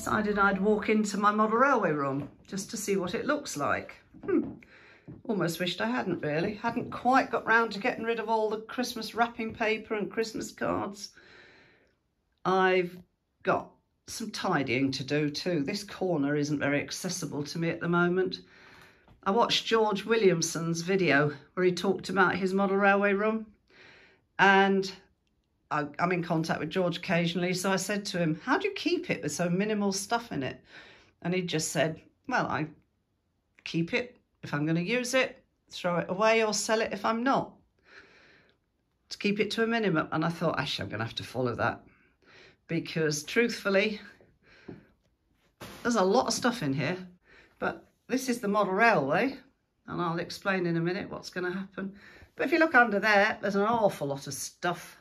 decided I'd walk into my model railway room just to see what it looks like. Almost wished I hadn't really. Hadn't quite got round to getting rid of all the Christmas wrapping paper and Christmas cards. I've got some tidying to do too. This corner isn't very accessible to me at the moment. I watched George Williamson's video where he talked about his model railway room, and I'm in contact with George occasionally, so I said to him, how do you keep it with so minimal stuff in it? And he just said, well, I keep it if I'm going to use it, throw it away or sell it if I'm not, to keep it to a minimum. And I thought, actually, I'm going to have to follow that, because truthfully, there's a lot of stuff in here, but this is the model railway, and I'll explain in a minute what's going to happen. But if you look under there, there's an awful lot of stuff,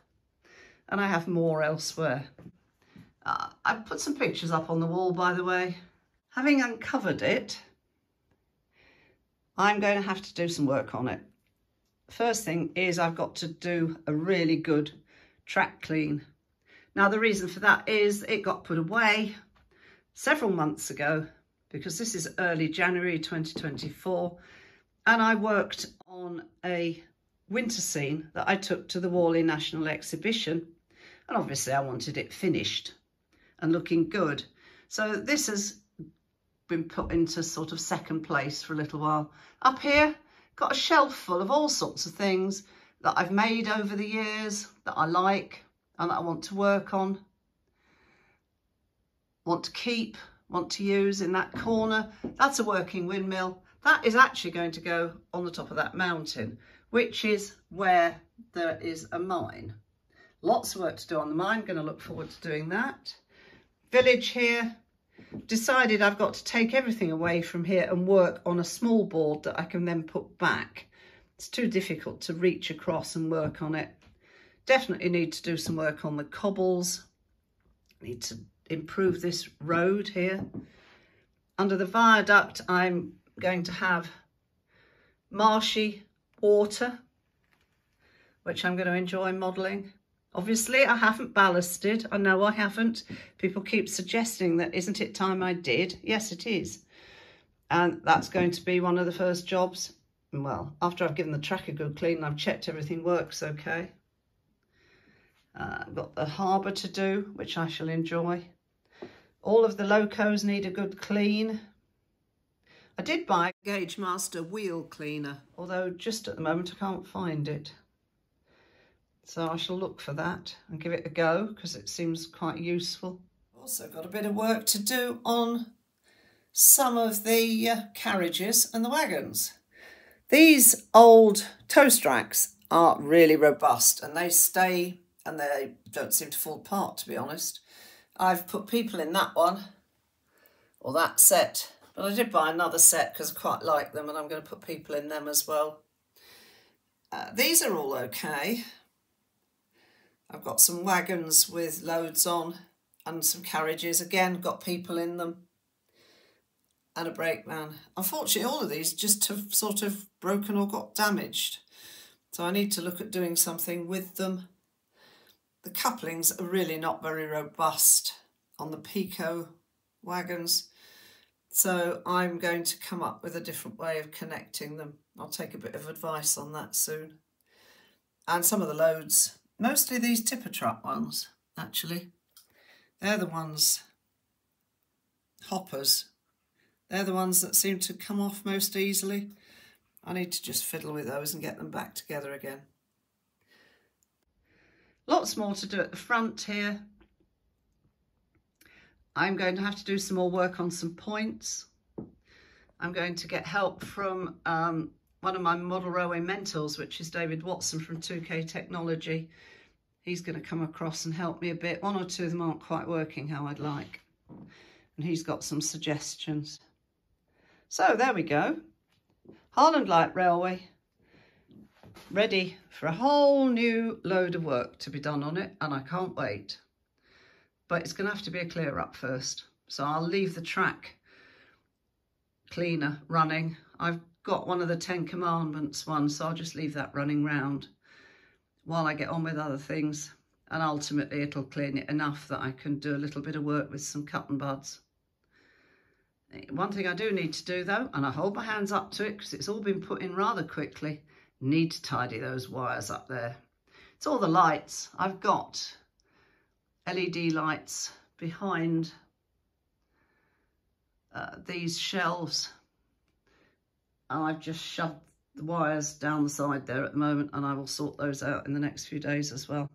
and I have more elsewhere. I've put some pictures up on the wall, by the way. Having uncovered it, I'm going to have to do some work on it. First thing is I've got to do a really good track clean. Now, the reason for that is it got put away several months ago, because this is early January 2024, and I worked on a winter scene that I took to the Warley National Exhibition, and obviously I wanted it finished and looking good. So this has been put into sort of second place for a little while. Up here, got a shelf full of all sorts of things that I've made over the years that I like and that I want to work on, want to keep, want to use. In that corner, that's a working windmill. That is actually going to go on the top of that mountain, which is where there is a mine. Lots of work to do on the mine. Going to look forward to doing that. Village here. Decided I've got to take everything away from here and work on a small board that I can then put back. It's too difficult to reach across and work on it. Definitely need to do some work on the cobbles. Need to improve this road here. Under the viaduct, I'm going to have marshy water, which I'm going to enjoy modelling. Obviously, I haven't ballasted. I know I haven't. People keep suggesting that, isn't it time I did? Yes, it is. And that's going to be one of the first jobs. Well, after I've given the track a good clean, I've checked everything works okay. I've got the harbour to do, which I shall enjoy. All of the locos need a good clean. I did buy a Gauge Master wheel cleaner, although just at the moment I can't find it. So I shall look for that and give it a go, because it seems quite useful. Also got a bit of work to do on some of the carriages and the wagons. These old toast racks are really robust, and they stay, and they don't seem to fall apart, to be honest. I've put people in that one, or that set, but I did buy another set because I quite like them, and I'm going to put people in them as well. These are all okay. I've got some wagons with loads on and some carriages, again, got people in them, and a brakeman. Unfortunately, all of these just have sort of broken or got damaged, so I need to look at doing something with them. The couplings are really not very robust on the Pico wagons, so I'm going to come up with a different way of connecting them. I'll take a bit of advice on that soon. And some of the loads, mostly these tipper truck ones, actually. They're the ones, hoppers. They're the ones that seem to come off most easily. I need to just fiddle with those and get them back together again. Lots more to do at the front here. I'm going to have to do some more work on some points. I'm going to get help from one of my model railway mentors, which is David Watson from 2K Technology. He's going to come across and help me a bit. One or two of them aren't quite working how I'd like, and he's got some suggestions. So there we go. Harland Light Railway, ready for a whole new load of work to be done on it, and I can't wait. But it's going to have to be a clear up first, so I'll leave the track cleaner running. I've got one of the 10 Commandments ones, so I'll just leave that running round while I get on with other things, and ultimately it'll clean it enough that I can do a little bit of work with some cut and buds. One thing I do need to do though, and I hold my hands up to it because it's all been put in rather quickly, need to tidy those wires up there. It's all the lights. I've got LED lights behind these shelves, and I've just shoved the wires down the side there at the moment, and I will sort those out in the next few days as well.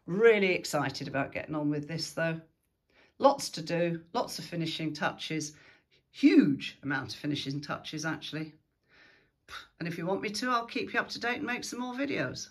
Really excited about getting on with this though. Lots to do, lots of finishing touches, huge amount of finishing touches actually. And if you want me to, I'll keep you up to date and make some more videos.